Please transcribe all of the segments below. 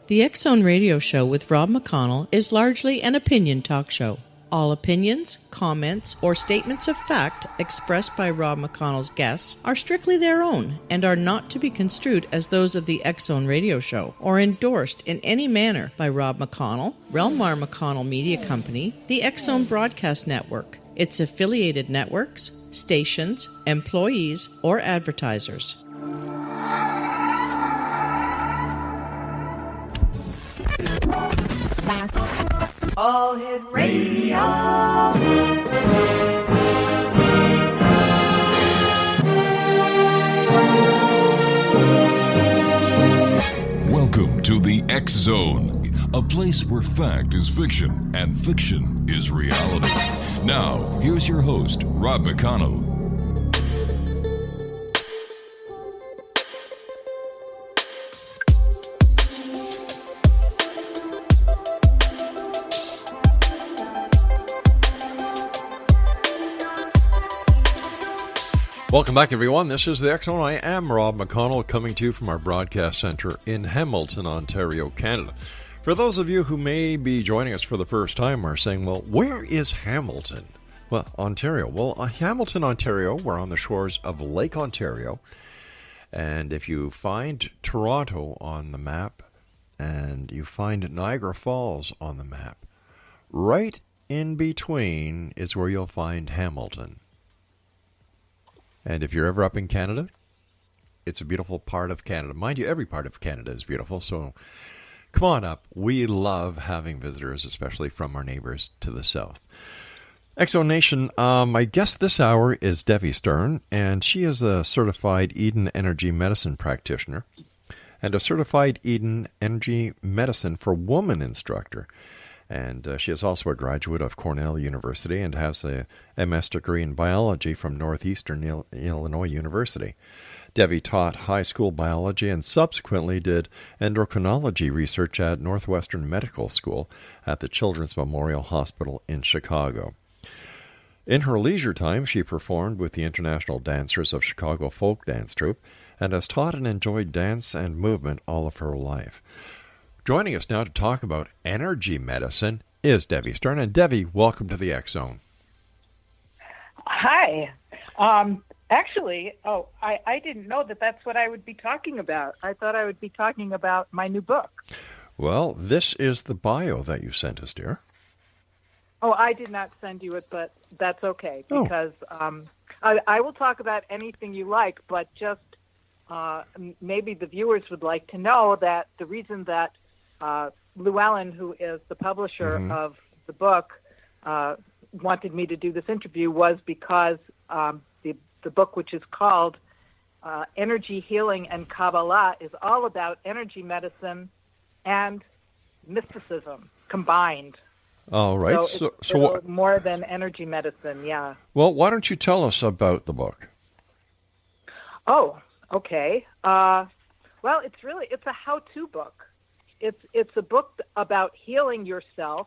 The X-Zone Radio Show with Rob McConnell is largely an opinion talk show. All opinions, comments, or statements of fact expressed by Rob McConnell's guests are strictly their own and are not to be construed as those of the X-Zone Radio Show or endorsed in any manner by Rob McConnell, rel-mar McConnell Media Company, the X-Zone Broadcast Network, its affiliated networks, stations, employees, or advertisers. All Hit Radio. Welcome to the X Zone, a place where fact is fiction and fiction is reality. Now, here's your host, Rob McConnell. Welcome back, everyone. This is the X-Zone. I am Rob McConnell, coming to you from our broadcast center in Hamilton, Ontario, Canada. For those of you who may be joining us for the first time are saying, well, where is Hamilton? Well, Ontario. Well, Hamilton, Ontario, we're on the shores of Lake Ontario. And if you find Toronto on the map and you find Niagara Falls on the map, right in between is where you'll find Hamilton. And if you're ever up in Canada, it's a beautiful part of Canada. Mind you, every part of Canada is beautiful, so come on up. We love having visitors, especially from our neighbors to the south. X-Zone Nation, my guest this hour is Devi Stern, and she is a certified Eden Energy Medicine practitioner and a certified Eden Energy Medicine for Woman instructor. And she is also a graduate of Cornell University and has a MS degree in biology from Northeastern Illinois University. Devi taught high school biology and subsequently did endocrinology research at Northwestern Medical School at the Children's Memorial Hospital in Chicago. In her leisure time, she performed with the International Dancers of Chicago Folk Dance Troupe and has taught and enjoyed dance and movement all of her life. Joining us now to talk about energy medicine is Devi Stern. And Devi, welcome to the X-Zone. Hi. Actually, I didn't know that that's what I would be talking about. I thought I would be talking about my new book. Well, this is the bio that you sent us, dear. Oh, I did not send you it, but that's okay, because I will talk about anything you like, but just maybe the viewers would like to know that the reason that Llewellyn, who is the publisher of the book, wanted me to do this interview was because the book, which is called Energy Healing and Kaballah, is all about energy medicine and mysticism combined. All right. So more than energy medicine, yeah. Well, why don't you tell us about the book? Oh, okay. Well, it's a how-to book. It's a book about healing yourself,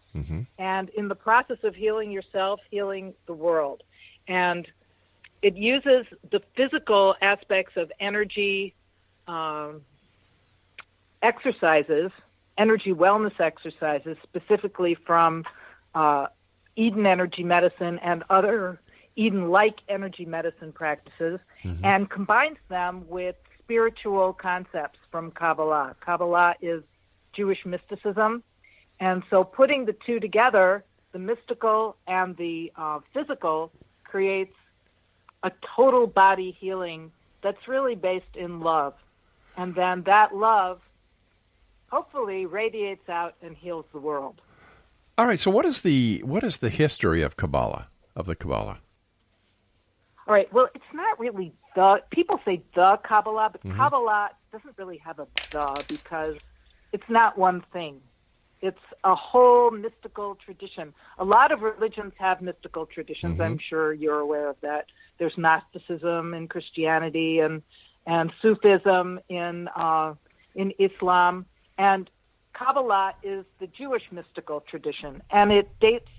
and in the process of healing yourself, healing the world. And it uses the physical aspects of energy exercises, energy wellness exercises, specifically from Eden Energy Medicine and other Eden-like energy medicine practices, and combines them with spiritual concepts from Kaballah. Kaballah is Jewish mysticism, and so putting the two together, the mystical and the physical, creates a total body healing that's really based in love. And then that love hopefully radiates out and heals the world. All right, so what is the history of Kaballah, of the Kaballah? All right, well, it's not really people say the Kaballah, but Kaballah doesn't really have a the, because it's not one thing. It's a whole mystical tradition. A lot of religions have mystical traditions. I'm sure you're aware of that. There's Gnosticism in Christianity and Sufism in Islam. And Kaballah is the Jewish mystical tradition. And it dates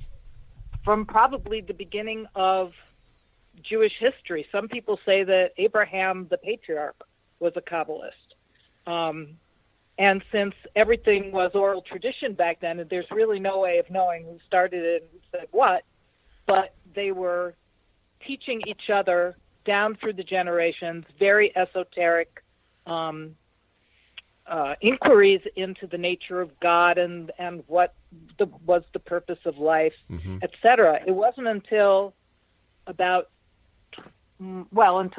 from probably the beginning of Jewish history. Some people say that Abraham, the patriarch, was a Kabbalist. And since everything was oral tradition back then, and there's really no way of knowing who started it and who said what, but they were teaching each other down through the generations very esoteric inquiries into the nature of God and what was the purpose of life, etc. It wasn't until until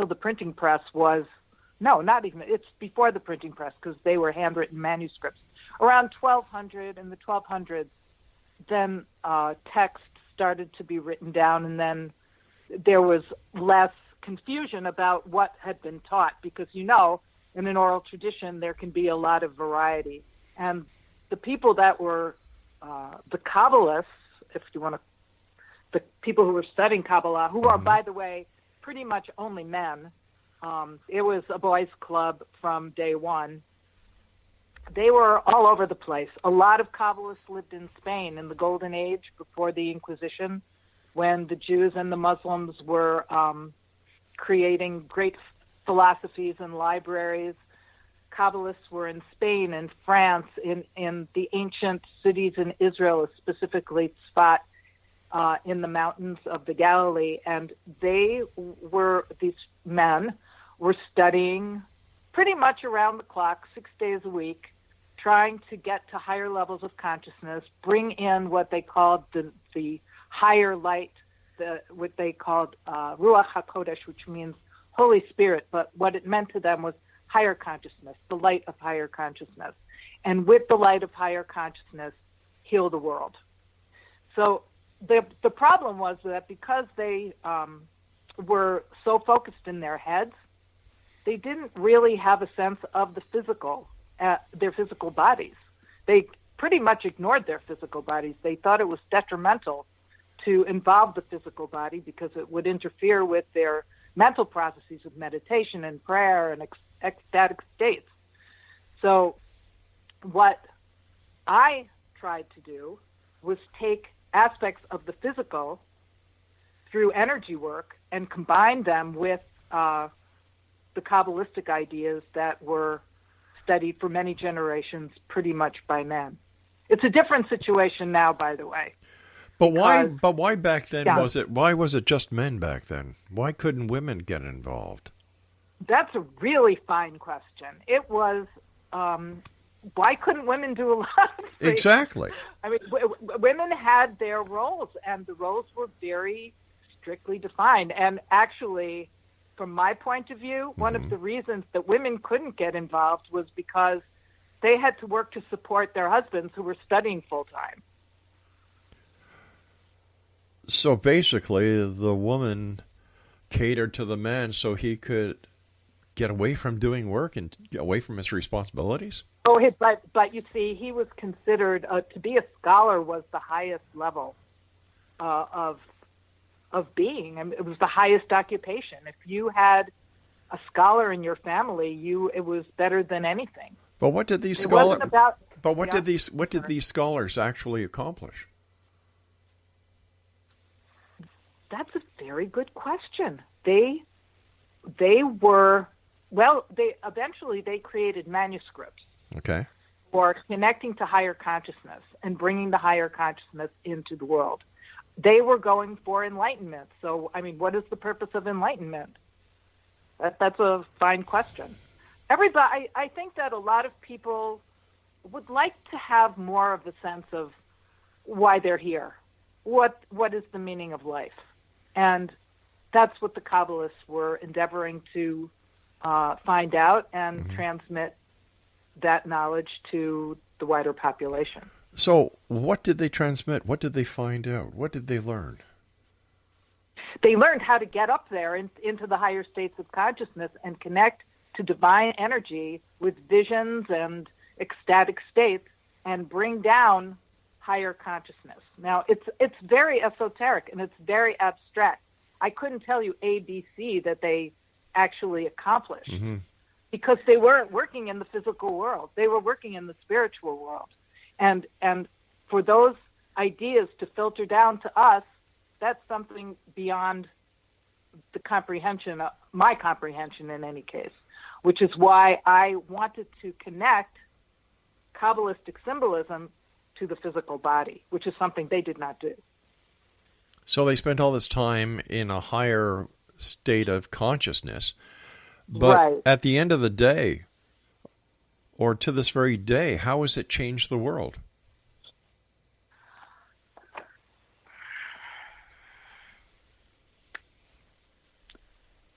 the printing press was, no, not even, it's before the printing press because they were handwritten manuscripts. Around 1200, in the 1200s, then text started to be written down, and then there was less confusion about what had been taught because, in an oral tradition, there can be a lot of variety. And the people that were the Kabbalists, if you want to, the people who were studying Kabbalah, who are, by the way, pretty much only men. It was a boys' club from day one. They were all over the place. A lot of Kabbalists lived in Spain in the Golden Age before the Inquisition, when the Jews and the Muslims were creating great philosophies and libraries. Kabbalists were in Spain and France, in the ancient cities in Israel, specifically Tzfat, in the mountains of the Galilee. And these men were studying pretty much around the clock, 6 days a week, trying to get to higher levels of consciousness, bring in what they called the higher light, what they called Ruach HaKodesh, which means Holy Spirit, but what it meant to them was higher consciousness, the light of higher consciousness. And with the light of higher consciousness, heal the world. So the problem was that because they were so focused in their heads, they didn't really have a sense of the physical, their physical bodies. They pretty much ignored their physical bodies. They thought it was detrimental to involve the physical body because it would interfere with their mental processes of meditation and prayer and ecstatic states. So what I tried to do was take aspects of the physical through energy work and combine them with the Kabbalistic ideas that were studied for many generations pretty much by men. It's a different situation now, by the way. But why back then why was it just men back then? Why couldn't women get involved? That's a really fine question. It was, why couldn't women do a lot of things? Exactly. I mean, women had their roles, and the roles were very strictly defined. And actually, from my point of view, one of the reasons that women couldn't get involved was because they had to work to support their husbands who were studying full-time. So basically, the woman catered to the man so he could get away from doing work and get away from his responsibilities? Oh, but you see, he was considered, to be a scholar was the highest level of being. I mean, it was the highest occupation. If you had a scholar in your family, it was better than anything. But what did these scholars? What did these scholars actually accomplish? That's a very good question. They eventually created manuscripts. Okay. For connecting to higher consciousness and bringing the higher consciousness into the world. They were going for enlightenment. So, I mean, what is the purpose of enlightenment? That's a fine question. I think that a lot of people would like to have more of a sense of why they're here. What is the meaning of life? And that's what the Kabbalists were endeavoring to find out and transmit that knowledge to the wider population. So what did they transmit? What did they find out? What did they learn? They learned how to get up there into the higher states of consciousness and connect to divine energy with visions and ecstatic states and bring down higher consciousness. Now, it's very esoteric and it's very abstract. I couldn't tell you A, B, C that they actually accomplished because they weren't working in the physical world. They were working in the spiritual world. And for those ideas to filter down to us, that's something beyond the comprehension, my comprehension in any case, which is why I wanted to connect Kabbalistic symbolism to the physical body, which is something they did not do. So they spent all this time in a higher state of consciousness. But Right. at the end of the day, or to this very day, how has it changed the world?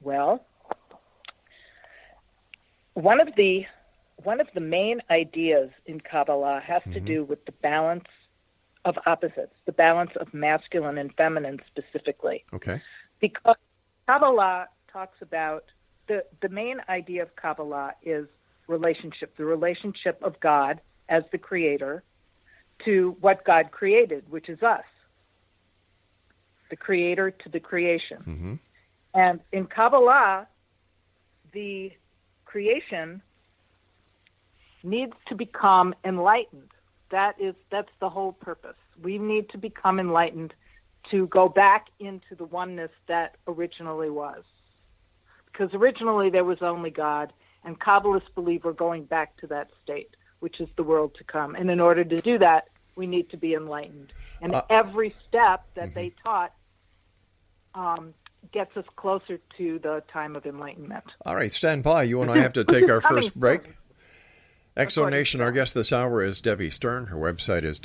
Well, one of the main ideas in Kabbalah has to do with the balance of opposites, the balance of masculine and feminine specifically. Okay. Because Kabbalah talks about the main idea of Kabbalah is relationship, the relationship of God as the creator to what God created, which is us, the creator to the creation. Mm-hmm. And in Kabbalah, the creation needs to become enlightened. That's the whole purpose. We need to become enlightened to go back into the oneness that originally was. Because originally there was only God, and Kabbalists believe we're going back to that state, which is the world to come. And in order to do that, we need to be enlightened. And every step that they taught gets us closer to the time of enlightenment. All right, stand by. You and I have to take our first break. Exo Nation, our guest this hour is Devi Stern. Her website is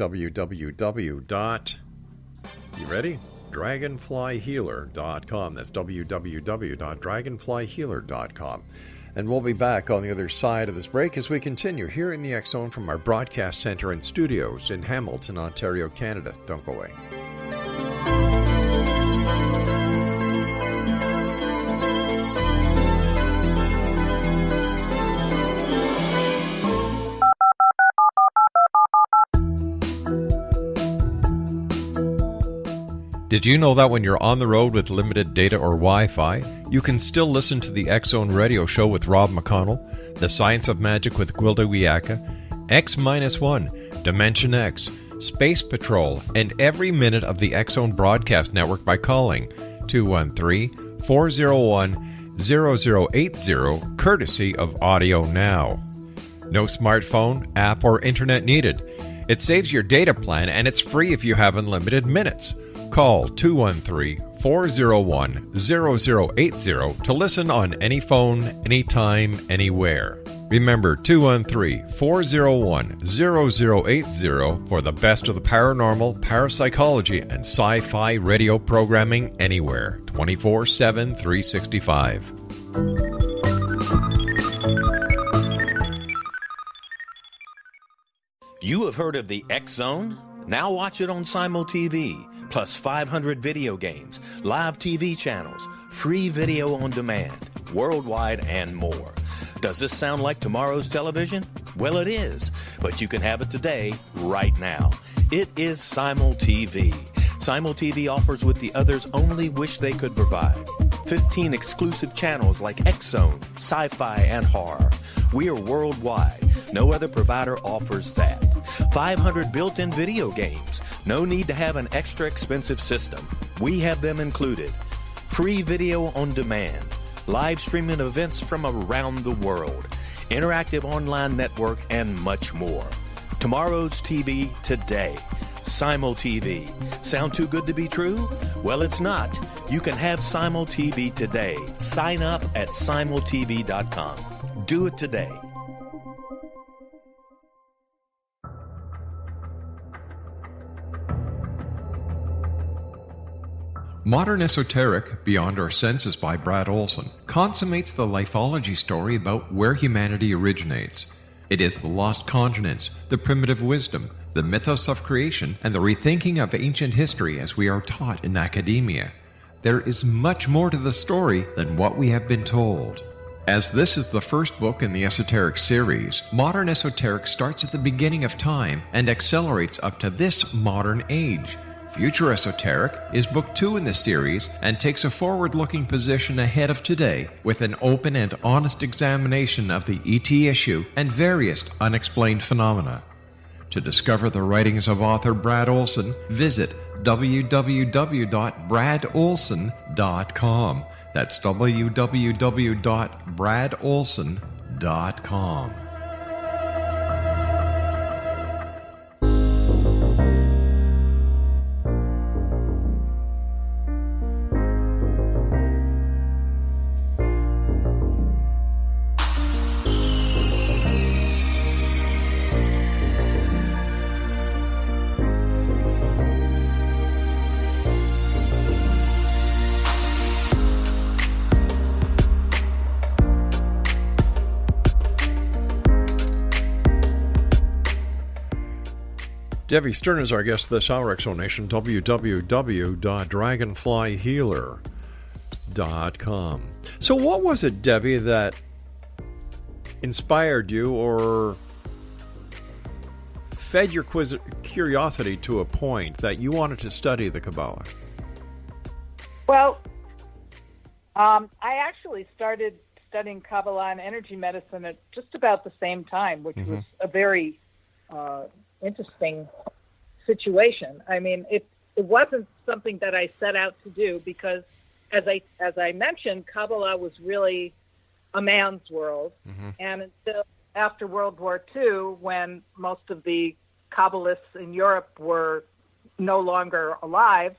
you ready? Dragonflyhealer.com. That's www.dragonflyhealer.com. And we'll be back on the other side of this break as we continue here in the X Zone from our broadcast center and studios in Hamilton, Ontario, Canada. Don't go away. Did you know that when you're on the road with limited data or Wi-Fi, you can still listen to the X Zone radio show with Rob McConnell, The Science of Magic with Gwilda Wiyaka, X-1, Dimension X, Space Patrol, and every minute of the X Zone broadcast network by calling 213-401-0080, courtesy of Audio Now. No smartphone, app, or internet needed. It saves your data plan and it's free if you have unlimited minutes. Call 213-401-0080 to listen on any phone, anytime, anywhere. Remember 213-401-0080 for the best of the paranormal, parapsychology, and sci-fi radio programming anywhere, 24/7, 365. You have heard of the X Zone? Now watch it on Simul TV. Plus 500 video games, live TV channels, free video on demand, worldwide, and more. Does this sound like tomorrow's television? Well, it is, but you can have it today, right now. It is Simul TV. Simul TV offers what the others only wish they could provide. 15 exclusive channels like X Zone, sci-fi, and horror. We are worldwide. No other provider offers that. 500 built-in video games. No need to have an extra expensive system. We have them included. Free video on demand. Live streaming events from around the world. Interactive online network and much more. Tomorrow's TV today. Simul TV. Sound too good to be true? Well, it's not. You can have Simul TV today. Sign up at simultv.com. Do it today. Modern Esoteric, Beyond Our Senses by Brad Olson, consummates the lifology story about where humanity originates. It is the lost continents, the primitive wisdom, the mythos of creation, and the rethinking of ancient history as we are taught in academia. There is much more to the story than what we have been told. As this is the first book in the Esoteric series, Modern Esoteric starts at the beginning of time and accelerates up to this modern age. Future Esoteric is book 2 in the series and takes a forward-looking position ahead of today with an open and honest examination of the ET issue and various unexplained phenomena. To discover the writings of author Brad Olson, visit www.bradolson.com. That's www.bradolson.com. Devi Stern is our guest this hour, Exonation, www.dragonflyhealer.com. So what was it, Devi, that inspired you or fed your curiosity to a point that you wanted to study the Kaballah? Well, I actually started studying Kaballah and energy medicine at just about the same time, which was a very interesting situation. I mean, it wasn't something that I set out to do because, as I mentioned, Kaballah was really a man's world, and until after World War II, when most of the Kabbalists in Europe were no longer alive,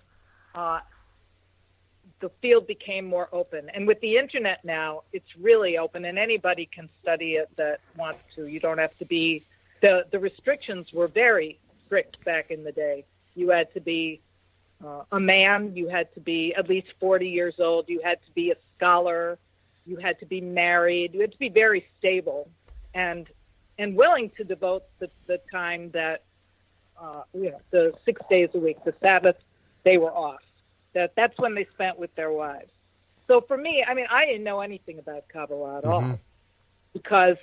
the field became more open. And with the internet now, it's really open, and anybody can study it that wants to. You don't have to be, the restrictions were very strict back in the day. You had to be a man, you had to be at least 40 years old, you had to be a scholar, you had to be married, you had to be very stable and willing to devote the time that, the 6 days a week, the Sabbath, they were off. That's when they spent with their wives. So for me, I mean, I didn't know anything about Kaballah at all because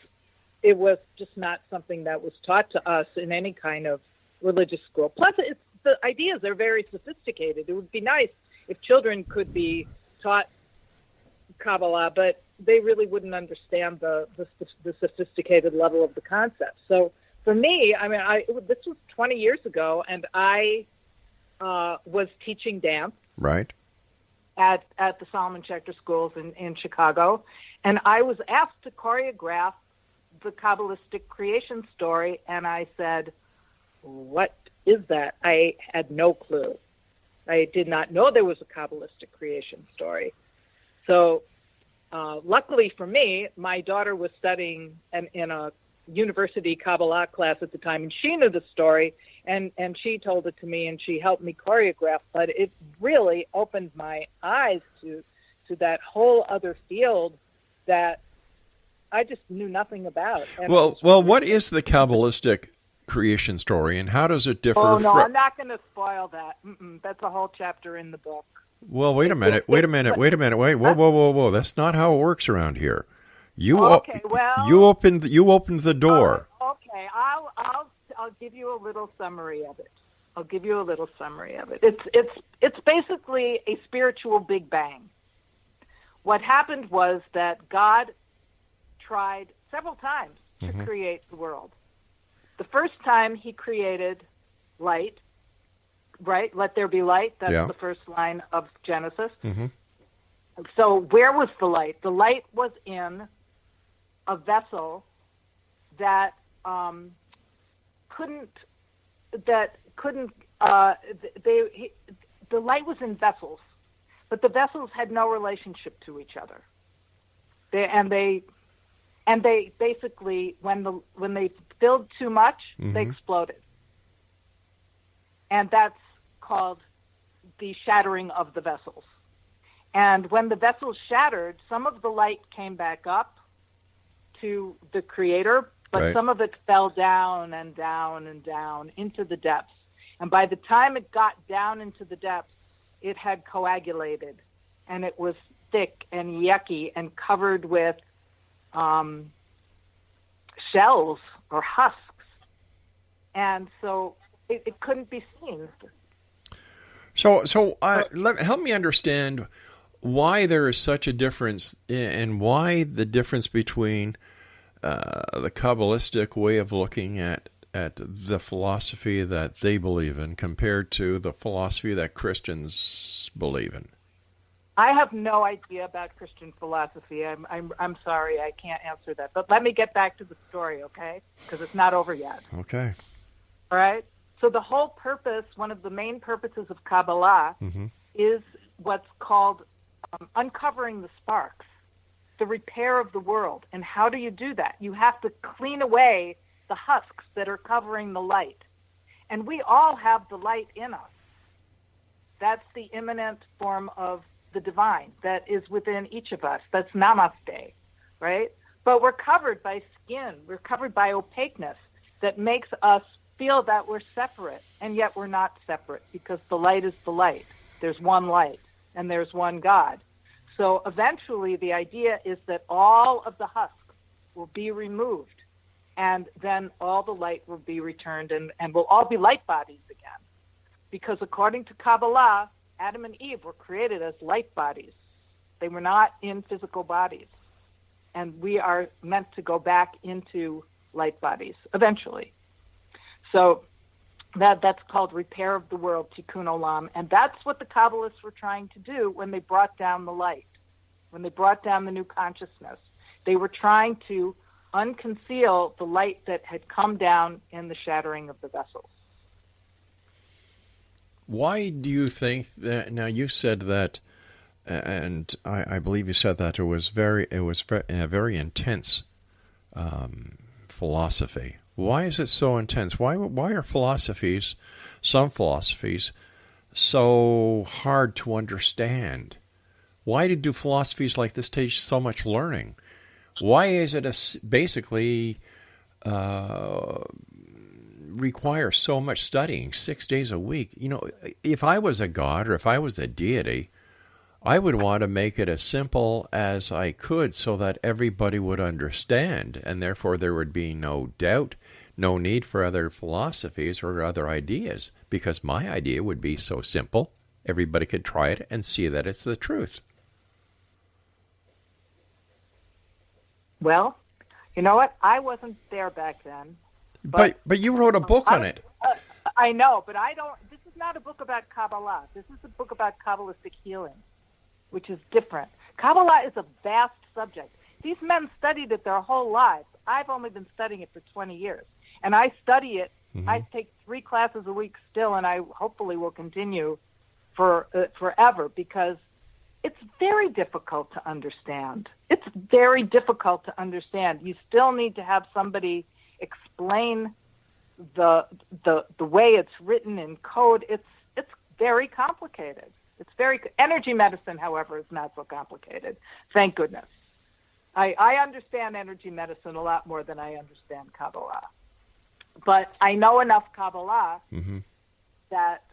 it was just not something that was taught to us in any kind of religious school. Plus, the ideas are very sophisticated. It would be nice if children could be taught Kaballah, but they really wouldn't understand the sophisticated level of the concept. So for me, I mean, this was 20 years ago, and I was teaching dance. Right. At the Solomon Schechter schools in Chicago, and I was asked to choreograph the Kabbalistic creation story, and I said, "What is that?" I had no clue. I did not know there was a Kabbalistic creation story. So, luckily for me, my daughter was studying in a university Kabbalah class at the time, and she knew the story, and she told it to me, and she helped me choreograph. But it really opened my eyes to that whole other field that I just knew nothing about. And well, what is the Kabbalistic creation story, and how does it differ? Oh no, I'm not going to spoil that. That's a whole chapter in the book. Well, wait a minute. Whoa. That's not how it works around here. You opened the door. Okay, I'll give you a little summary of it. It's basically a spiritual Big Bang. What happened was that God tried several times to create the world. The first time he created light, right? Let there be light. That's the first line of Genesis. So where was the light? The light was in a vessel the light was in vessels, but the vessels had no relationship to each other. They basically, when they filled too much, they exploded. And that's called the shattering of the vessels. And when the vessels shattered, some of the light came back up to the Creator, but some of it fell down and down and down into the depths. And by the time it got down into the depths, it had coagulated, and it was thick and yucky and covered with shells or husks. And so it couldn't be seen. So help me understand why there is such a difference, and why the difference between the Kabbalistic way of looking at the philosophy that they believe in compared to the philosophy that Christians believe in. I have no idea about Christian philosophy. I'm sorry, I can't answer that. But let me get back to the story, okay? Because it's not over yet. Okay. All right? So the whole purpose, one of the main purposes of Kaballah is what's called uncovering the sparks, the repair of the world. And how do you do that? You have to clean away the husks that are covering the light. And we all have the light in us. That's the immanent form of the divine that is within each of us. That's namaste, right? But we're covered by skin. We're covered by opaqueness that makes us feel that we're separate, and yet we're not separate because the light is the light. There's one light, and there's one God. So eventually the idea is that all of the husks will be removed, and then all the light will be returned, and we'll all be light bodies again. Because according to Kaballah, Adam and Eve were created as light bodies. They were not in physical bodies. And we are meant to go back into light bodies eventually. So that's called repair of the world, tikkun olam. And that's what the Kabbalists were trying to do when they brought down the light, when they brought down the new consciousness. They were trying to unconceal the light that had come down in the shattering of the vessels. Why do you think that? Now you said that, and I believe you said that it was a very intense philosophy. Why is it so intense? Why are some philosophies, so hard to understand? Why do philosophies like this take so much learning? Why is it basically require so much studying 6 days a week? You know, if I was a god or if I was a deity, I would want to make it as simple as I could so that everybody would understand, and therefore there would be no doubt, no need for other philosophies or other ideas, because my idea would be so simple, everybody could try it and see that it's the truth. Well, you know what? I wasn't there back then. But you wrote a book on it. I know, but I don't. This is not a book about Kabbalah. This is a book about Kabbalistic healing, which is different. Kabbalah is a vast subject. These men studied it their whole lives. I've only been studying it for 20 years, and I study it. Mm-hmm. I take 3 classes a week still, and I hopefully will continue for forever, because it's very difficult to understand. It's very difficult to understand. You still need to have somebody explain the way it's written in code. It's very complicated. Energy medicine, however, is not so complicated. Thank goodness. I understand energy medicine a lot more than I understand Kabbalah. But I know enough Kabbalah mm-hmm. that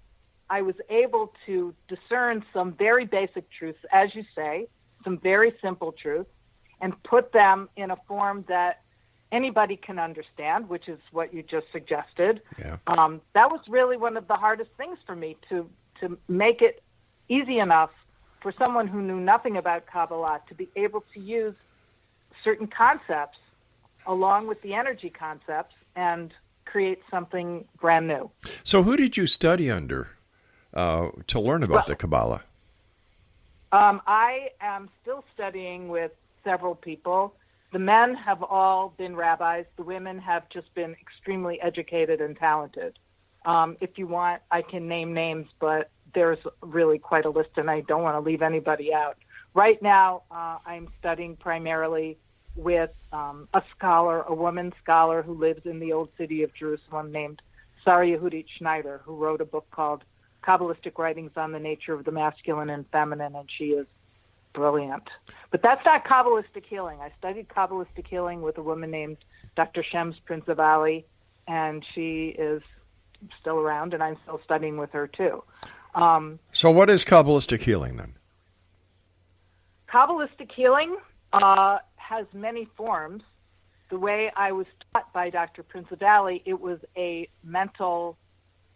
I was able to discern some very basic truths, as you say, some very simple truths, and put them in a form that anybody can understand, which is what you just suggested. Yeah. That was really one of the hardest things for me, to make it easy enough for someone who knew nothing about Kabbalah to be able to use certain concepts along with the energy concepts and create something brand new. So who did you study under to learn about the Kabbalah? I am still studying with several people. The men have all been rabbis. The women have just been extremely educated and talented. If you want, I can name names, but there's really quite a list, and I don't want to leave anybody out. Right now, I'm studying primarily with a woman scholar who lives in the old city of Jerusalem named Sarah Yehudit Schneider, who wrote a book called Kabbalistic Writings on the Nature of the Masculine and Feminine, and she is brilliant. But that's not Kabbalistic healing. I studied Kabbalistic healing with a woman named Dr. Shems Prince-Avali, and she is still around, and I'm still studying with her too. So what is Kabbalistic healing then? Kabbalistic healing has many forms. The way I was taught by Dr. Prince-Avali, it was a mental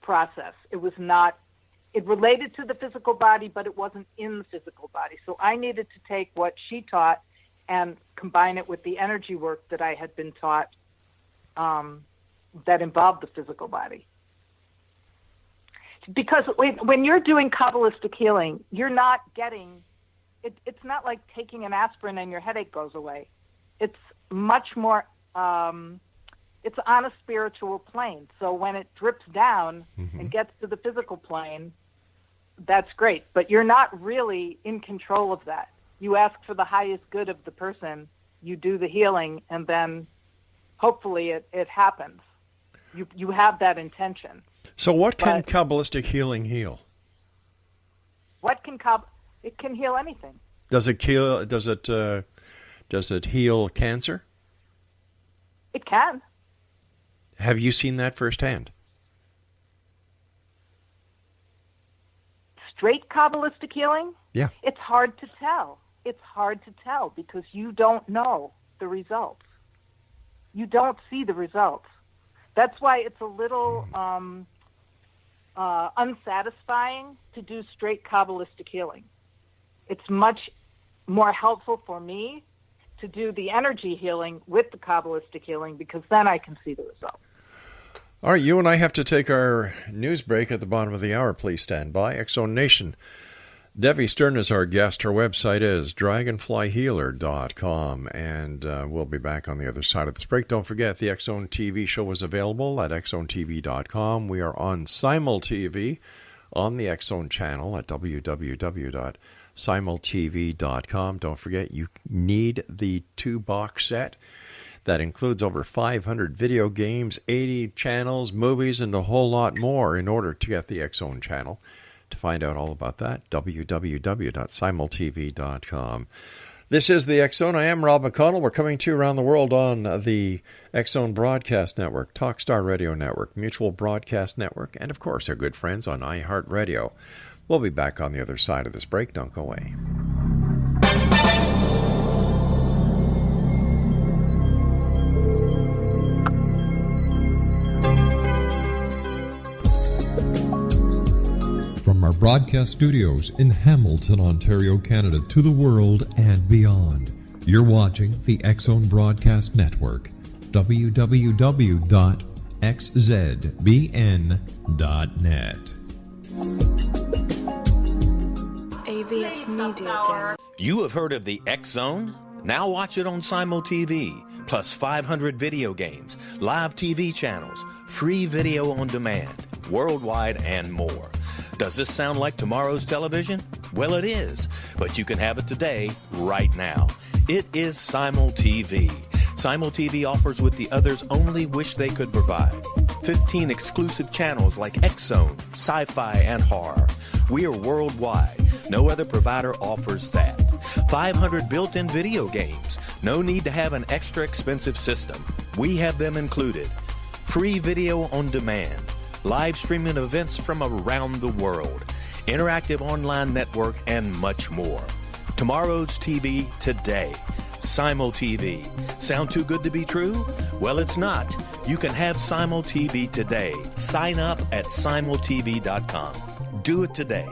process. It related to the physical body, but it wasn't in the physical body. So I needed to take what she taught and combine it with the energy work that I had been taught that involved the physical body. Because when you're doing Kabbalistic healing, you're not getting, it's not like taking an aspirin and your headache goes away. It's much more, it's on a spiritual plane. So when it drips down mm-hmm. and gets to the physical plane, that's great. But you're not really in control of that. You ask for the highest good of the person, you do the healing, and then hopefully it happens. You have that intention. So what can Kabbalistic healing heal? It can heal anything. Does it heal cancer? It can. Have you seen that firsthand? straight Kabbalistic healing, Yeah. it's hard to tell. It's hard to tell because you don't know the results. You don't see the results. That's why it's a little unsatisfying to do straight Kabbalistic healing. It's much more helpful for me to do the energy healing with the Kabbalistic healing because then I can see the results. All right, you and I have to take our news break at the bottom of the hour. Please stand by. X-Zone Nation. Devi Stern is our guest. Her website is dragonflyhealer.com, and we'll be back on the other side of this break. Don't forget, the X-Zone TV show is available at xzonetv.com. We are on Simul TV on the X-Zone channel at www.simultv.com. Don't forget, you need the 2-box set. That includes over 500 video games, 80 channels, movies, and a whole lot more in order to get the X-Zone channel. To find out all about that, www.simultv.com. This is the X-Zone. I am Rob McConnell. We're coming to you around the world on the X-Zone Broadcast Network, Talkstar Radio Network, Mutual Broadcast Network, and, of course, our good friends on iHeartRadio. We'll be back on the other side of this break. Don't go away. From our broadcast studios in Hamilton, Ontario, Canada, to the world and beyond, you're watching the X-Zone Broadcast Network, www.xzbn.net. AVS Media. You have heard of the X-Zone? Now watch it on Simul TV, plus 500 video games, live TV channels, free video on demand, worldwide, and more. Does this sound like tomorrow's television? Well, it is, but you can have it today, right now. It is Simul TV. Simul TV offers what the others only wish they could provide. 15 exclusive channels like X-Zone, Sci-Fi, and Horror. We are worldwide. No other provider offers that. 500 built-in video games. No need to have an extra expensive system. We have them included. Free video on demand. Live streaming events from around the world, interactive online network, and much more. Tomorrow's TV today. Simul TV. Sound too good to be true? Well, it's not. You can have Simul TV today. Sign up at simultv.com. Do it today.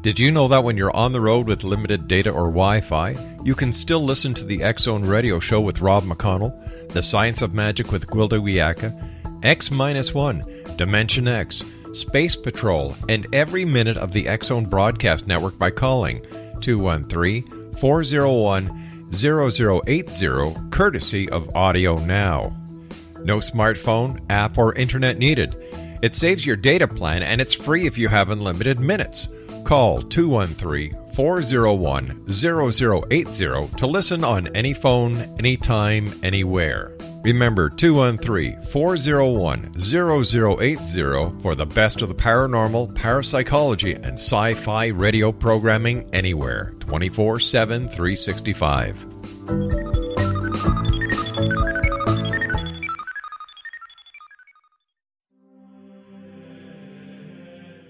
Did you know that when you're on the road with limited data or Wi-Fi, you can still listen to the X-Zone Radio Show with Rob McConnell, The Science of Magic with Gwilda Wiyaka, X-1, Dimension X, Space Patrol, and every minute of the X-Zone Broadcast Network by calling 213-401-0080, courtesy of Audio Now. No smartphone, app, or internet needed. It saves your data plan, and it's free if you have unlimited minutes. Call 213-401-0080 to listen on any phone, anytime, anywhere. Remember 213-401-0080 for the best of the paranormal, parapsychology, and sci-fi radio programming anywhere, 24/7, 365.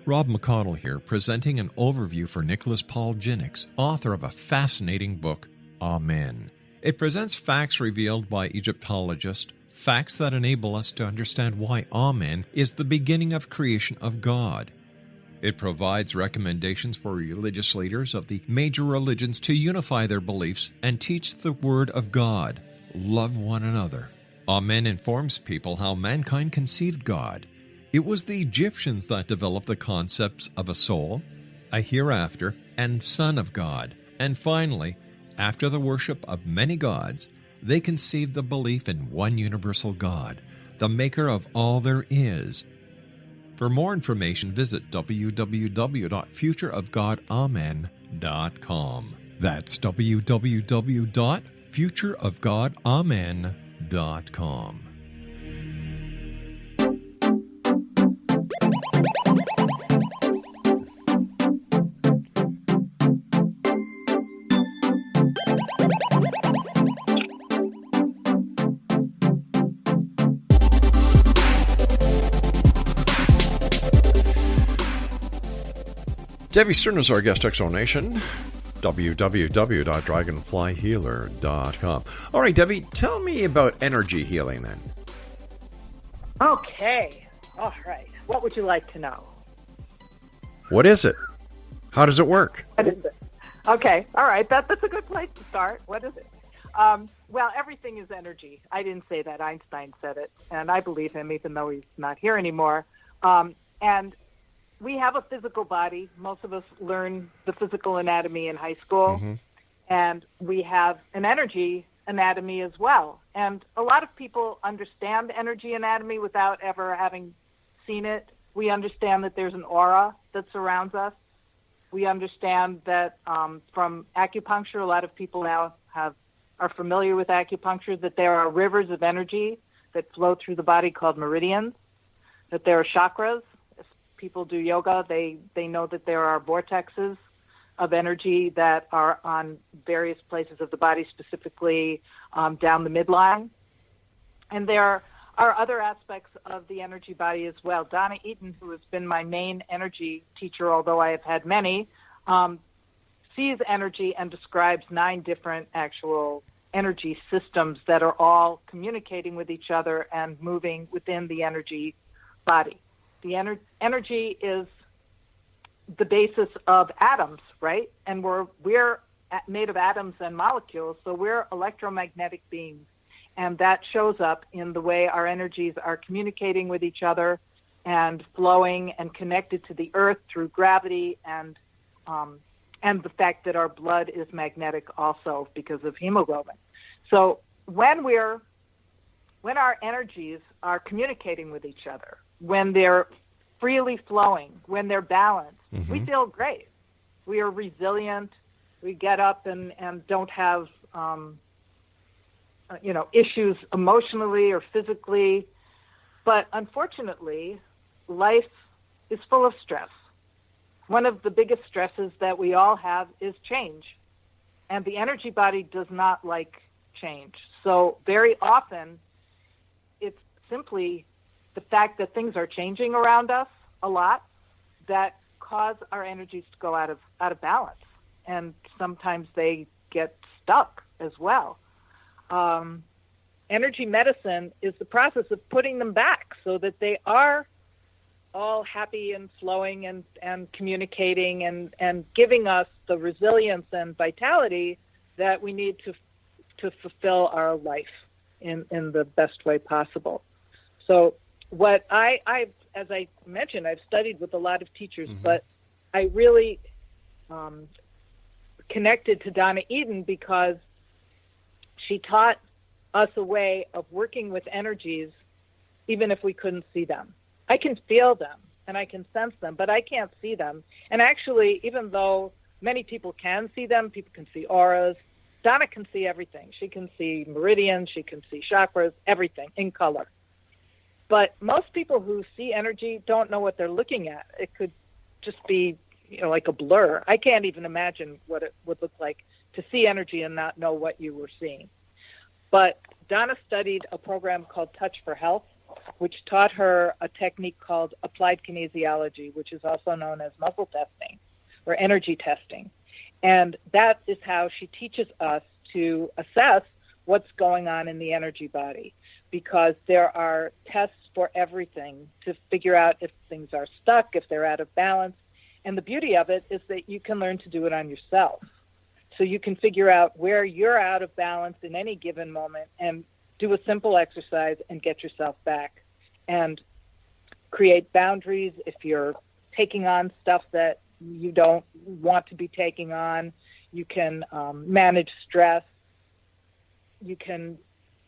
Rob McConnell here, presenting an overview for Nicholas Paul Jennings, author of a fascinating book, Amen. It presents facts revealed by Egyptologists, facts that enable us to understand why Amen is the beginning of creation of God. It provides recommendations for religious leaders of the major religions to unify their beliefs and teach the Word of God. Love one another. Amen informs people how mankind conceived God. It was the Egyptians that developed the concepts of a soul, a hereafter, and Son of God. And finally, after the worship of many gods, they conceived the belief in one universal God, the maker of all there is. For more information, visit www.futureofgodamen.com. That's www.futureofgodamen.com. Devi Stern is our guest, Exonation. www.dragonflyhealer.com. All right, Devi, tell me about energy healing then. Okay. All right. What would you like to know? What is it? How does it work? What is it? Okay. All right. That's a good place to start. What is it? Well, everything is energy. I didn't say that. Einstein said it, and I believe him, even though he's not here anymore. And we have a physical body. Most of us learn the physical anatomy in high school, and we have an energy anatomy as well. And a lot of people understand energy anatomy without ever having seen it. We understand that there's an aura that surrounds us. We understand that from acupuncture, a lot of people now are familiar with acupuncture, that there are rivers of energy that flow through the body called meridians, that there are chakras. As people do yoga, they know that there are vortexes of energy that are on various places of the body, specifically down the midline. And there are other aspects of the energy body as well. Donna Eaton, who has been my main energy teacher, although I have had many, sees energy and describes 9 different actual energy systems that are all communicating with each other and moving within the energy body. The energy is the basis of atoms, right? And we're made of atoms and molecules, so we're electromagnetic beings. And that shows up in the way our energies are communicating with each other and flowing and connected to the earth through gravity and the fact that our blood is magnetic also because of hemoglobin. So when our energies are communicating with each other, when they're freely flowing, when they're balanced, we feel great. We are resilient. We get up and don't have issues emotionally or physically. But unfortunately, life is full of stress. One of the biggest stresses that we all have is change. And the energy body does not like change. So very often, it's simply the fact that things are changing around us a lot that cause our energies to go out of balance. And sometimes they get stuck as well. Energy medicine is the process of putting them back so that they are all happy and flowing and communicating and giving us the resilience and vitality that we need to fulfill our life in the best way possible. So what I've, as I mentioned, I've studied with a lot of teachers, but I really connected to Donna Eden because she taught us a way of working with energies even if we couldn't see them. I can feel them and I can sense them, but I can't see them. And actually, even though many people can see them, people can see auras, Donna can see everything. She can see meridians, she can see chakras, everything in color. But most people who see energy don't know what they're looking at. It could just be, like a blur. I can't even imagine what it would look like to see energy and not know what you were seeing. But Donna studied a program called Touch for Health, which taught her a technique called applied kinesiology, which is also known as muscle testing or energy testing. And that is how she teaches us to assess what's going on in the energy body, because there are tests for everything to figure out if things are stuck, if they're out of balance. And the beauty of it is that you can learn to do it on yourself. So you can figure out where you're out of balance in any given moment and do a simple exercise and get yourself back and create boundaries if you're taking on stuff that you don't want to be taking on. You can manage stress. You can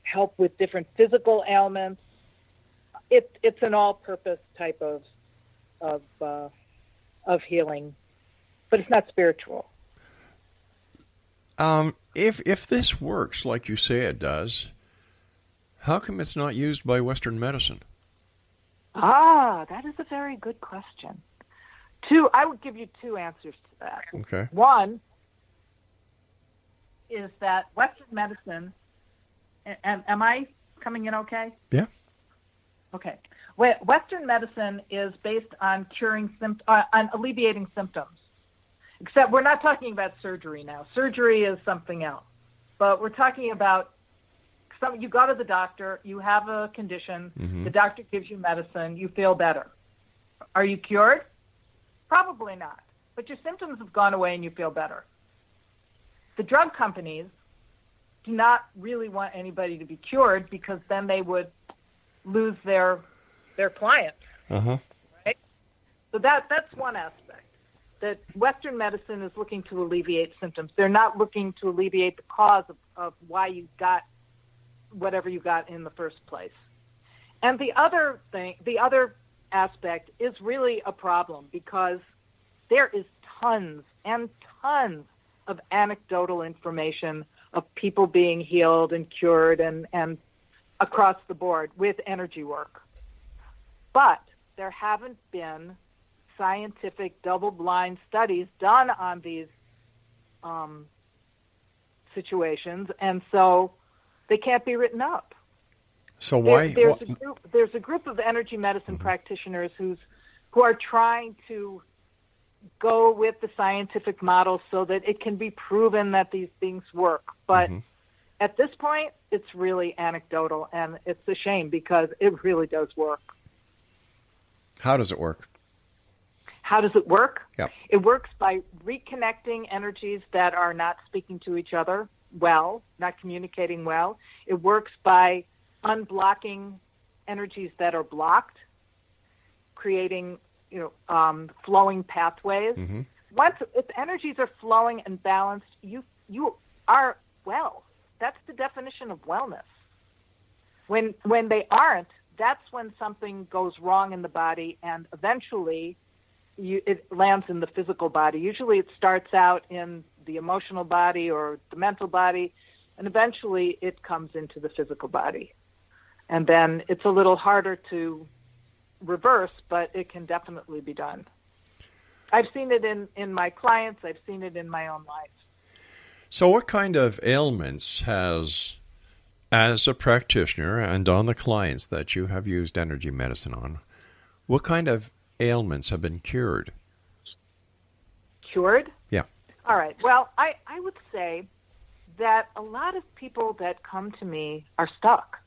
help with different physical ailments. It's an all-purpose type of healing, but it's not spiritual. If this works like you say it does, how come it's not used by Western medicine? That is a very good question. I would give you 2 answers to that. Okay. One is that Western medicine, and am I coming in okay? Yeah. Okay. Western medicine is based on on alleviating symptoms. Except we're not talking about surgery now. Surgery is something else. But we're talking about you go to the doctor, you have a condition, the doctor gives you medicine, you feel better. Are you cured? Probably not. But your symptoms have gone away and you feel better. The drug companies do not really want anybody to be cured because then they would lose their clients. Right? So that's one aspect. That Western medicine is looking to alleviate symptoms. They're not looking to alleviate the cause of why you got whatever you got in the first place. And the other aspect is really a problem because there is tons and tons of anecdotal information of people being healed and cured and across the board with energy work. But there haven't been scientific double-blind studies done on these situations, and so they can't be written up. So why? There's a group of energy medicine practitioners who are trying to go with the scientific model so that it can be proven that these things work. But at this point, it's really anecdotal, and it's a shame because it really does work. How does it work? How does it work? Yep. It works by reconnecting energies that are not speaking to each other well, not communicating well. It works by unblocking energies that are blocked, creating flowing pathways. If energies are flowing and balanced, you are well. That's the definition of wellness. When they aren't, that's when something goes wrong in the body, and eventually it lands in the physical body. Usually it starts out in the emotional body or the mental body, and eventually it comes into the physical body. And then it's a little harder to reverse, but it can definitely be done. I've seen it in my clients. I've seen it in my own life. So what kind of ailments has, as a practitioner and on the clients that you have used energy medicine on, what kind of ailments have been cured? Cured? Yeah. All right. Well, I would say that a lot of people that come to me are stuck.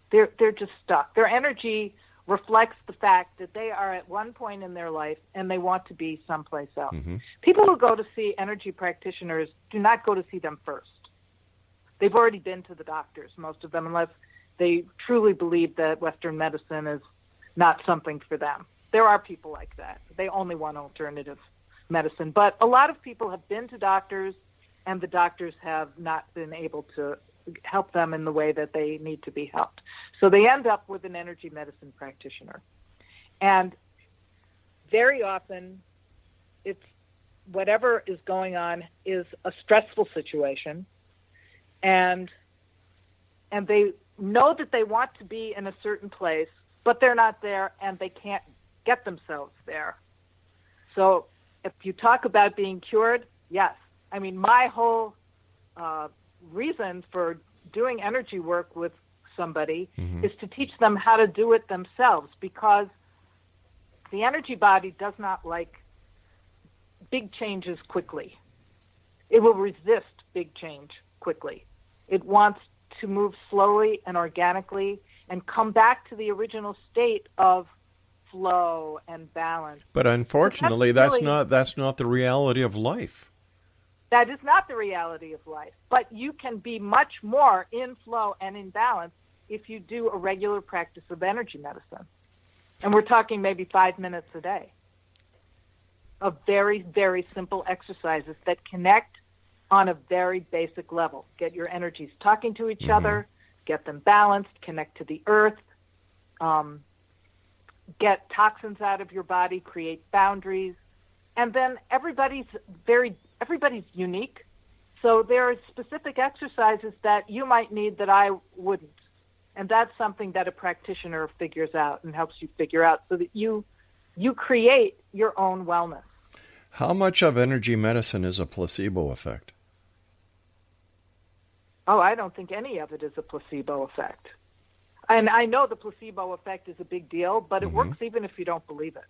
They're just stuck. Their energy reflects the fact that they are at one point in their life and they want to be someplace else. People who go to see energy practitioners do not go to see them first. They've already been to the doctors, most of them, unless they truly believe that Western medicine is not something for them. There are people like that. They only want alternative medicine. But a lot of people have been to doctors, and the doctors have not been able to help them in the way that they need to be helped. So they end up with an energy medicine practitioner. And very often, it's whatever is going on is a stressful situation, and they know that they want to be in a certain place, but they're not there, and they can't get themselves there. So if you talk about being cured, yes. I mean, my whole reason for doing energy work with somebody is to teach them how to do it themselves, because the energy body does not like big changes quickly. It will resist big change quickly. It wants to move slowly and organically and come back to the original state of flow and balance. But unfortunately, that's not the reality of life. That is not the reality of life. But you can be much more in flow and in balance if you do a regular practice of energy medicine. And we're talking maybe 5 minutes a day of very, very simple exercises that connect on a very basic level. Get your energies talking to each other, get them balanced, connect to the earth, get toxins out of your body, create boundaries. And then everybody's unique. So there are specific exercises that you might need that I wouldn't. And that's something that a practitioner figures out and helps you figure out so that you create your own wellness. How much of energy medicine is a placebo effect? Oh, I don't think any of it is a placebo effect. And I know the placebo effect is a big deal, but it works even if you don't believe it.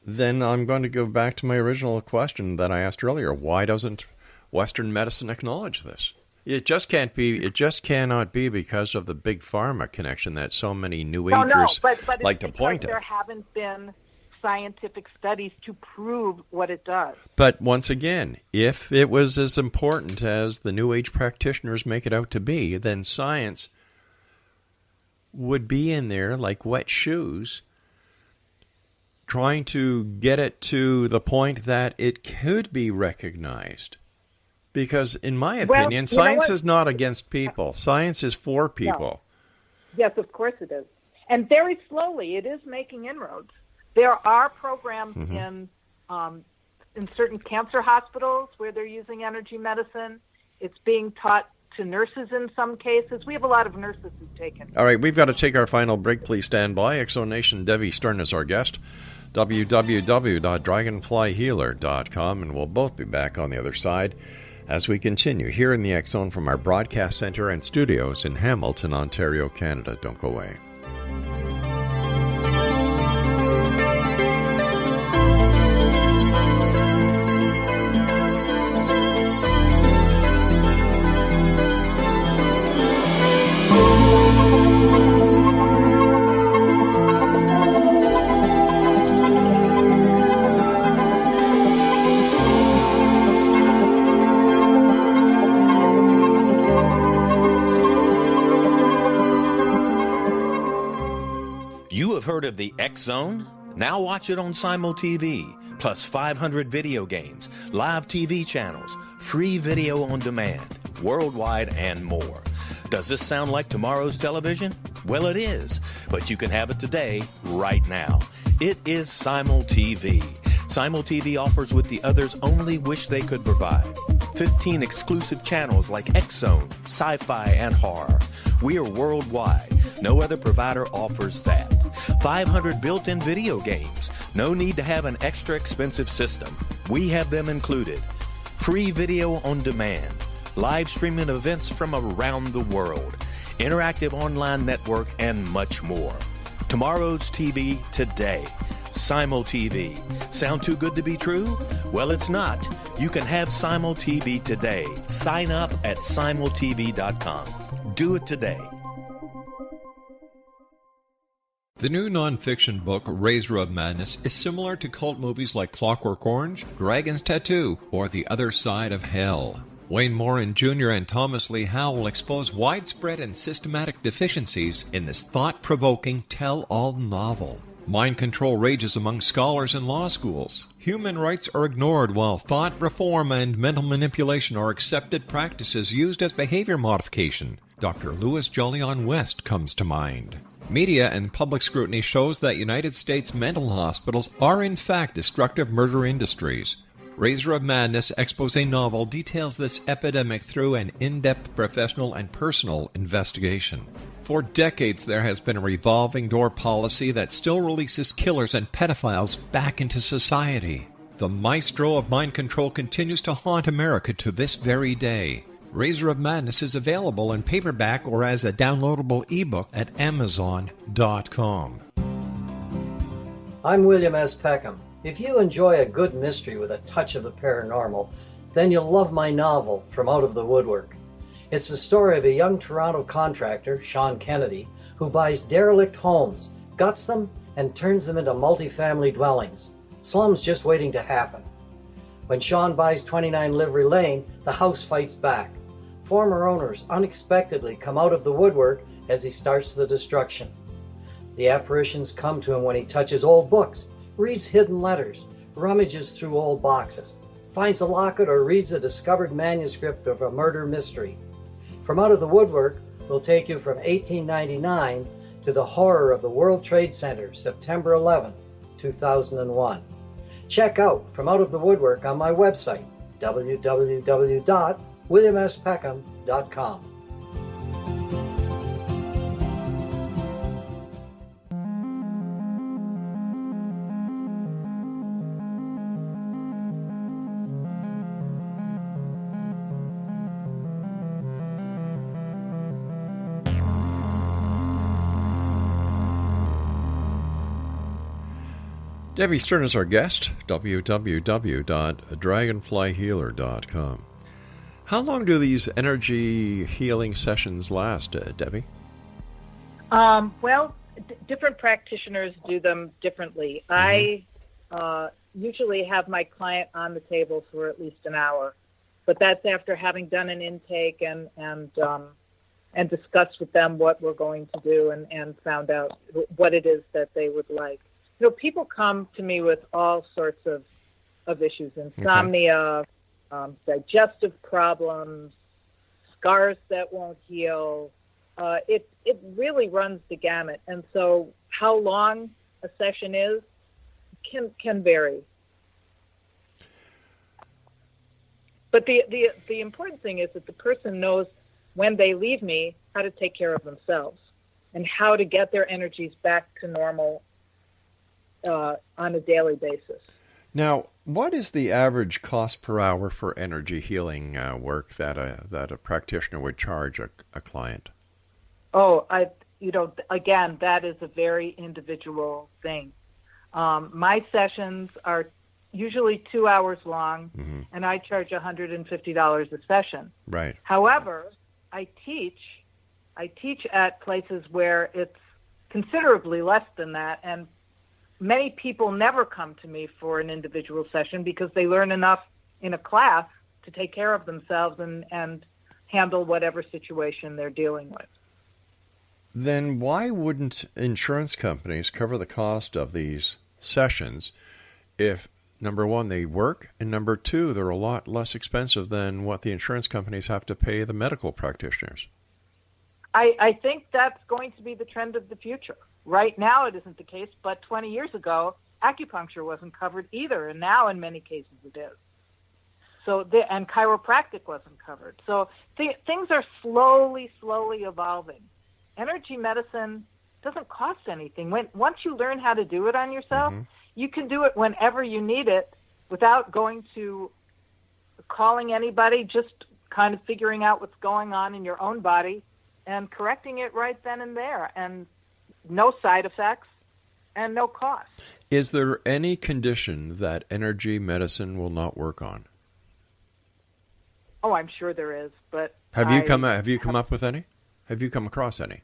then I'm going to go back to my original question that I asked earlier. Why doesn't Western medicine acknowledge this? It just can't be. It just cannot be because of the big pharma connection that so many New Agers but like to point there at. haven't been scientific studies to prove what it does. But once again, if it was as important as the New Age practitioners make it out to be, then science would be in there like wet shoes, trying to get it to the point that it could be recognized. Because in my opinion, science is not against people. Science is for people. No. Yes, of course it is. And very slowly, it is making inroads. There are programs in certain cancer hospitals where they're using energy medicine. It's being taught to nurses in some cases. We have a lot of nurses who've taken it. All right, we've got to take our final break. Please stand by. Exo Nation, Devi Stern is our guest. www.dragonflyhealer.com, and we'll both be back on the other side as we continue here in the X Zone from our broadcast center and studios in Hamilton, Ontario, Canada. Don't go away. Heard of the X Zone? Now watch it on Simul TV, plus 500 video games, live TV channels, free video on demand, worldwide, and more. Does this sound like tomorrow's television? Well, it is, but you can have it today, right now. It is Simul TV. Simul TV offers what the others only wish they could provide. 15 exclusive channels like X Zone, sci-fi, and horror. We are worldwide. No other provider offers that. 500 built-in video games. No need to have an extra expensive system. We have them included. Free video on demand. Live streaming events from around the world. Interactive online network, and much more. Tomorrow's TV today. Simul TV. Sound too good to be true? Well, it's not. You can have Simul TV today. Sign up at simultv.com. Do it today. The new nonfiction book, Razor of Madness, is similar to cult movies like Clockwork Orange, Dragon's Tattoo, or The Other Side of Hell. Wayne Morin Jr. and Thomas Lee Howe will expose widespread and systematic deficiencies in this thought-provoking tell-all novel. Mind control rages among scholars in law schools. Human rights are ignored while thought reform and mental manipulation are accepted practices used as behavior modification. Dr. Louis Jolyon West comes to mind. Media and public scrutiny shows that United States mental hospitals are in fact destructive murder industries. Razor of Madness expose novel details this epidemic through an in-depth professional and personal investigation. For decades, there has been a revolving door policy that still releases killers and pedophiles back into society. The maestro of mind control continues to haunt America to this very day. Razor of Madness is available in paperback or as a downloadable ebook at Amazon.com. I'm William S. Peckham. If you enjoy a good mystery with a touch of the paranormal, then you'll love my novel, From Out of the Woodwork. It's the story of a young Toronto contractor, Sean Kennedy, who buys derelict homes, guts them, and turns them into multifamily dwellings. Slums just waiting to happen. When Sean buys 29 Livery Lane, the house fights back. Former owners unexpectedly come out of the woodwork as he starts the destruction. The apparitions come to him when he touches old books, reads hidden letters, rummages through old boxes, finds a locket, or reads a discovered manuscript of a murder mystery. From Out of the Woodwork will take you from 1899 to the horror of the World Trade Center, September 11, 2001. Check out From Out of the Woodwork on my website, www.williamspeckham.com. Devi Stern is our guest, www.dragonflyhealer.com. How long do these energy healing sessions last, Devi? Well, different practitioners do them differently. I usually have my client on the table for at least an hour, but that's after having done an intake and discussed with them what we're going to do and found out what it is that they would like. You know, people come to me with all sorts of issues: insomnia, digestive problems, scars that won't heal. It really runs the gamut, and so how long a session is can vary. But the important thing is that the person knows when they leave me how to take care of themselves and how to get their energies back to normal on a daily basis. Now, what is the average cost per hour for energy healing work that a practitioner would charge a client? Oh, again, that is a very individual thing. My sessions are usually 2 hours long, and I charge $150 a session. Right. However, I teach at places where it's considerably less than that, and many people never come to me for an individual session because they learn enough in a class to take care of themselves and handle whatever situation they're dealing with. Then why wouldn't insurance companies cover the cost of these sessions if, number one, they work, and number two, they're a lot less expensive than what the insurance companies have to pay the medical practitioners? I think that's going to be the trend of the future. Right now it isn't the case, but 20 years ago, acupuncture wasn't covered either, and now in many cases it is. So, and chiropractic wasn't covered. So things are slowly evolving. Energy medicine doesn't cost anything. Once you learn how to do it on yourself, you can do it whenever you need it without going to calling anybody, just kind of figuring out what's going on in your own body and correcting it right then and there. And no side effects and no cost. Is there any condition that energy medicine will not work on? Oh, I'm sure there is, but have you come up with any? Have you come across any?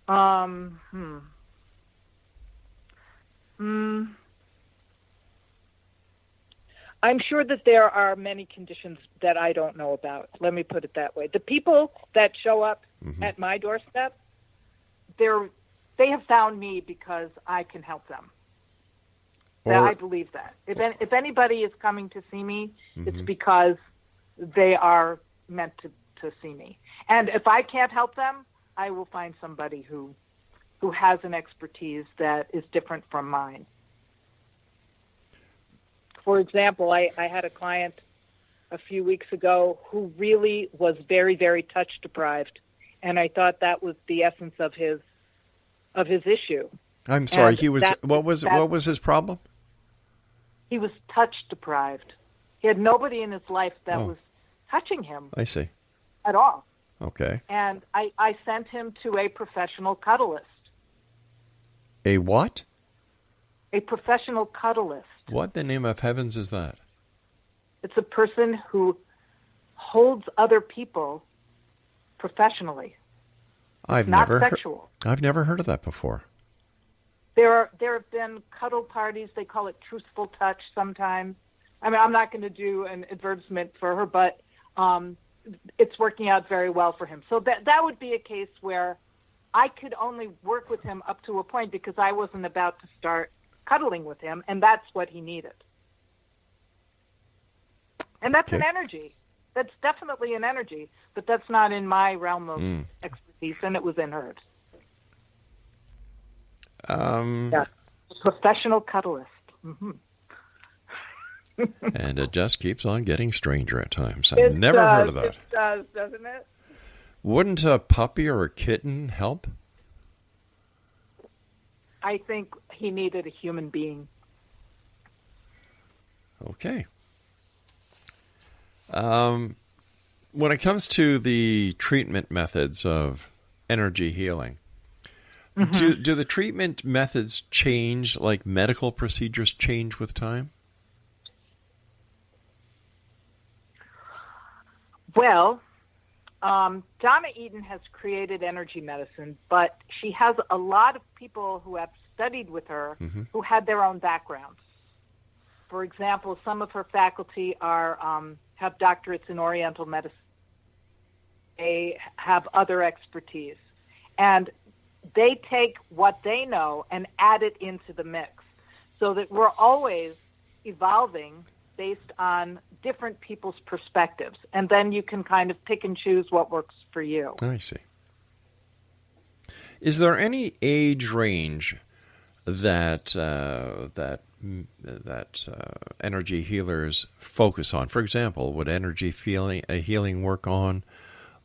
I'm sure that there are many conditions that I don't know about. Let me put it that way. The people that show up at my doorstep, they have found me because I can help them. I believe that. If anybody is coming to see me, it's because they are meant to see me. And if I can't help them, I will find somebody who has an expertise that is different from mine. For example, I had a client a few weeks ago who really was very, very touch deprived, and I thought that was the essence of his issue. I'm sorry, what was his problem? He was touch deprived. He had nobody in his life that was touching him. I see. At all. Okay. And I sent him to a professional cuddlist. A what? A professional cuddlist. What the name of heavens is that? It's a person who holds other people professionally. I've never heard of that before. There have been cuddle parties. They call it truthful touch sometimes. I mean, I'm not going to do an advertisement for her, but it's working out very well for him. So that would be a case where I could only work with him up to a point because I wasn't about to start cuddling with him, and that's what he needed. And that's an energy. That's definitely an energy, but that's not in my realm of expertise, and it was in hers. Professional cuddlist. And it just keeps on getting stranger at times. I've never heard of that. It does, doesn't it? Wouldn't a puppy or a kitten help? I think he needed a human being. Okay. When it comes to the treatment methods of energy healing, Do the treatment methods change, like medical procedures change with time? Well, Donna Eden has created energy medicine, but she has a lot of people who have studied with her who had their own backgrounds. For example, some of her faculty have doctorates in Oriental medicine. They have other expertise. And they take what they know and add it into the mix so that we're always evolving based on different people's perspectives. And then you can kind of pick and choose what works for you. I see. Is there any age range that energy healers focus on? For example, would energy healing work on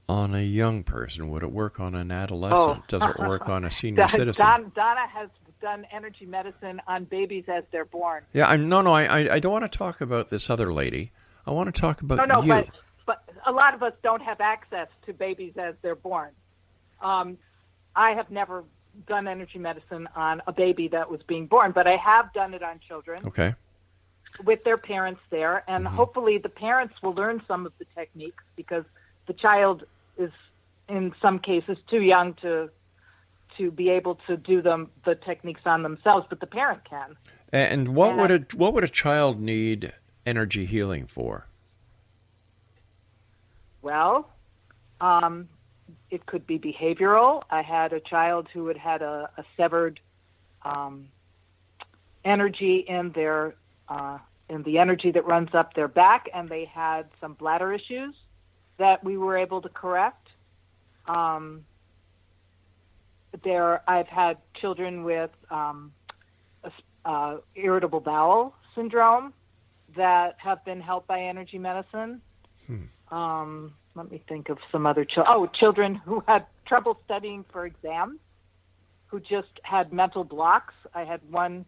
a young person? Would it work on an adolescent? Does it work on a senior citizen? Donna has done energy medicine on babies as they're born. Yeah, I don't want to talk about this other lady. I want to talk about you. But a lot of us don't have access to babies as they're born. I have never done energy medicine on a baby that was being born, but I have done it on children. Okay. With their parents there, and hopefully the parents will learn some of the techniques because the child is, in some cases, too young to be able to do the techniques on themselves, but the parent can. And what would a child need energy healing for? Well, it could be behavioral. I had a child who had a severed energy in their in the energy that runs up their back, and they had some bladder issues that we were able to correct. I've had children with irritable bowel syndrome that have been helped by energy medicine. Let me think of some other children who had trouble studying for exams, who just had mental blocks. I had one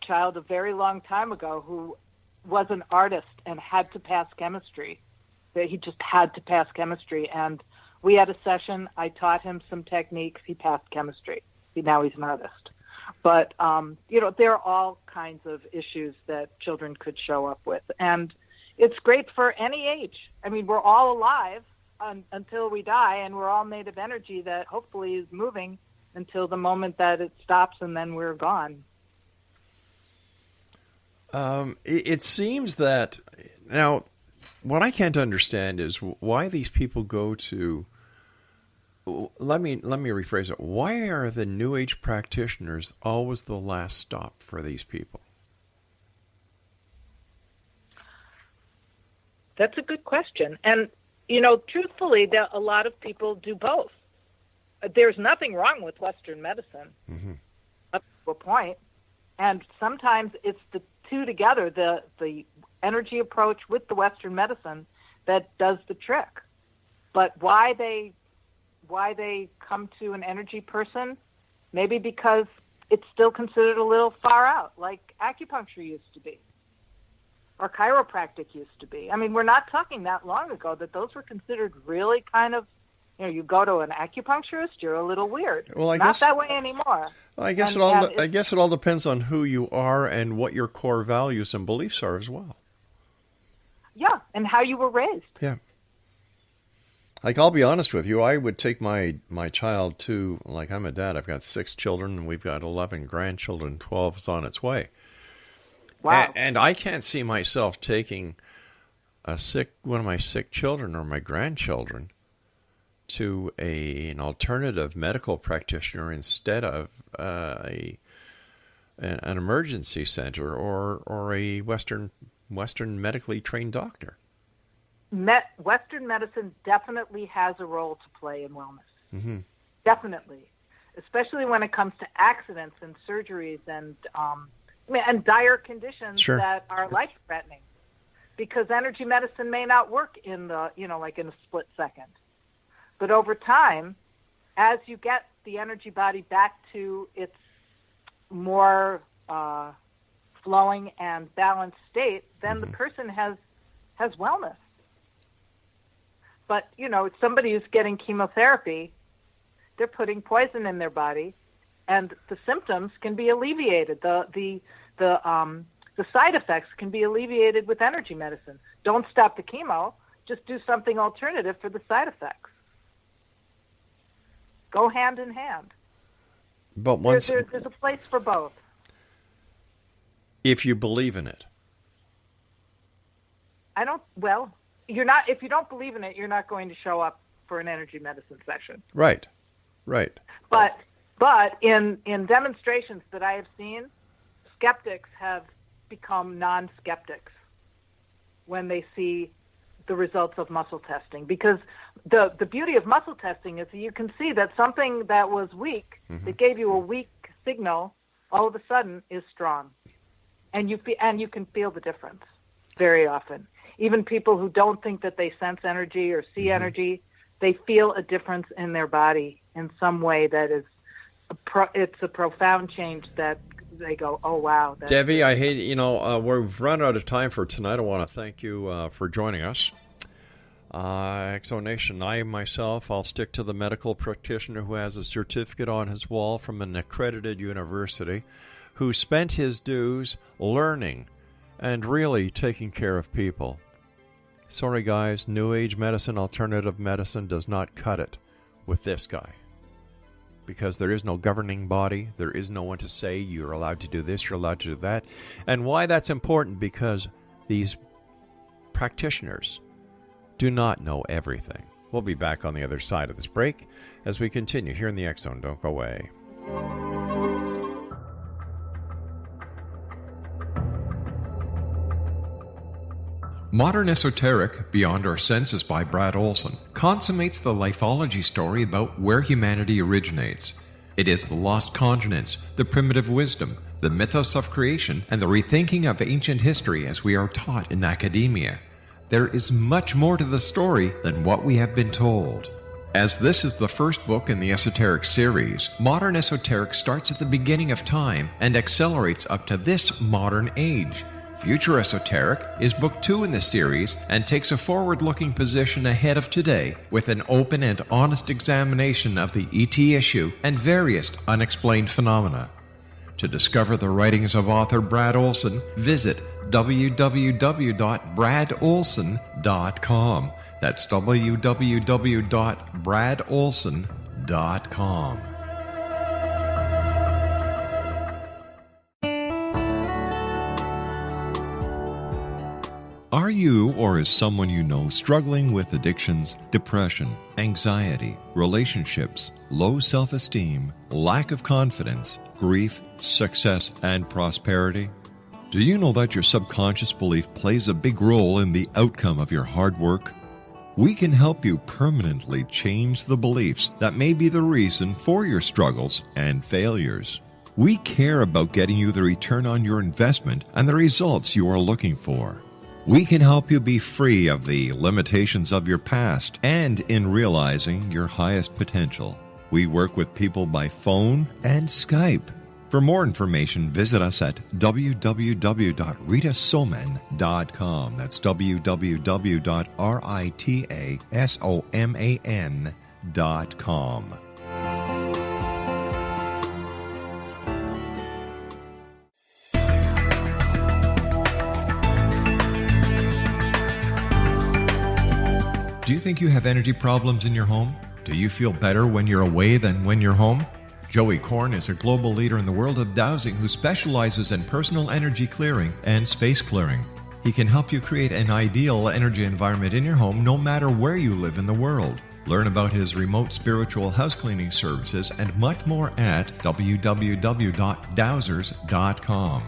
child a very long time ago who was an artist and had to pass chemistry. He just had to pass chemistry, and we had a session. I taught him some techniques. He passed chemistry. Now he's an artist. But, there are all kinds of issues that children could show up with. And it's great for any age. I mean, we're all alive until we die, and we're all made of energy that hopefully is moving until the moment that it stops, and then we're gone. It seems that now, what I can't understand is why these people go to. Let me rephrase it. Why are the New Age practitioners always the last stop for these people? That's a good question. And, truthfully, a lot of people do both. There's nothing wrong with Western medicine up to a point. And sometimes it's the two together, the energy approach with the Western medicine, that does the trick. But why they come to an energy person, maybe because it's still considered a little far out, like acupuncture used to be, or chiropractic used to be. I mean, we're not talking that long ago that those were considered really kind of, you go to an acupuncturist, you're a little weird. Well, not that way anymore. Well, I guess it all depends on who you are and what your core values and beliefs are as well. Yeah, and how you were raised. Yeah. Like, I'll be honest with you, I would take my child to, like, I'm a dad, I've got 6 children, and we've got 11 grandchildren, 12 is on its way. Wow. And I can't see myself taking one of my sick children or my grandchildren to an alternative medical practitioner instead of an emergency center or a Western medically trained doctor. Western medicine definitely has a role to play in wellness. Definitely, especially when it comes to accidents and surgeries and dire conditions that are life-threatening. Because energy medicine may not work in like in a split second. But over time, as you get the energy body back to its more flowing and balanced state, then the person has wellness. But, somebody who's getting chemotherapy, they're putting poison in their body, and the symptoms can be alleviated. The side effects can be alleviated with energy medicine. Don't stop the chemo. Just do something alternative for the side effects. Go hand in hand. But once there's a place for both. If you believe in it. You're not. If you don't believe in it, you're not going to show up for an energy medicine session. Right. But in demonstrations that I have seen, skeptics have become non-skeptics when they see the results of muscle testing, because the beauty of muscle testing is that you can see that something that was weak, that gave you a weak signal, all of a sudden is strong, and you can feel the difference very often. Even people who don't think that they sense energy or see energy, they feel a difference in their body in some way that is it's a profound change that they go, oh, wow. Devi, I hate, we've run out of time for tonight. I want to thank you for joining us. Exonation, I myself, I'll stick to the medical practitioner who has a certificate on his wall from an accredited university, who spent his dues learning and really taking care of people. Sorry, guys, New Age medicine, alternative medicine does not cut it with this guy. Because there is no governing body, there is no one to say you're allowed to do this, you're allowed to do that. And why that's important, because these practitioners do not know everything. We'll be back on the other side of this break as we continue here in the X Zone. Don't go away. Modern Esoteric, Beyond Our Senses by Brad Olson, consummates the lifeology story about where humanity originates. It is the lost continents, the primitive wisdom, the mythos of creation, and the rethinking of ancient history as we are taught in academia. There is much more to the story than what we have been told. As this is the first book in the Esoteric series, Modern Esoteric starts at the beginning of time and accelerates up to this modern age. Future Esoteric is book 2 in the series and takes a forward-looking position ahead of today with an open and honest examination of the ET issue and various unexplained phenomena. To discover the writings of author Brad Olson, visit www.bradolson.com. That's www.bradolson.com. Are you or is someone you know struggling with addictions, depression, anxiety, relationships, low self-esteem, lack of confidence, grief, success, and prosperity? Do you know that your subconscious belief plays a big role in the outcome of your hard work? We can help you permanently change the beliefs that may be the reason for your struggles and failures. We care about getting you the return on your investment and the results you are looking for. We can help you be free of the limitations of your past and in realizing your highest potential. We work with people by phone and Skype. For more information, visit us at www.ritasoman.com. That's www.ritasoman.com. Do you think you have energy problems in your home? Do you feel better when you're away than when you're home? Joey Korn is a global leader in the world of dowsing who specializes in personal energy clearing and space clearing. He can help you create an ideal energy environment in your home no matter where you live in the world. Learn about his remote spiritual house cleaning services and much more at www.dowsers.com.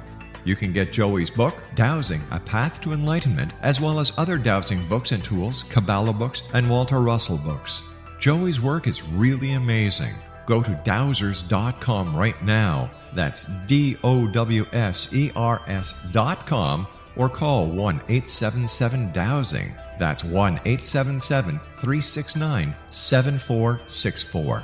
You can get Joey's book, Dowsing, A Path to Enlightenment, as well as other dowsing books and tools, Kaballah books, and Walter Russell books. Joey's work is really amazing. Go to dowsers.com right now. That's DOWSERS.com or call 1-877-DOWSING. That's 1-877-369-7464.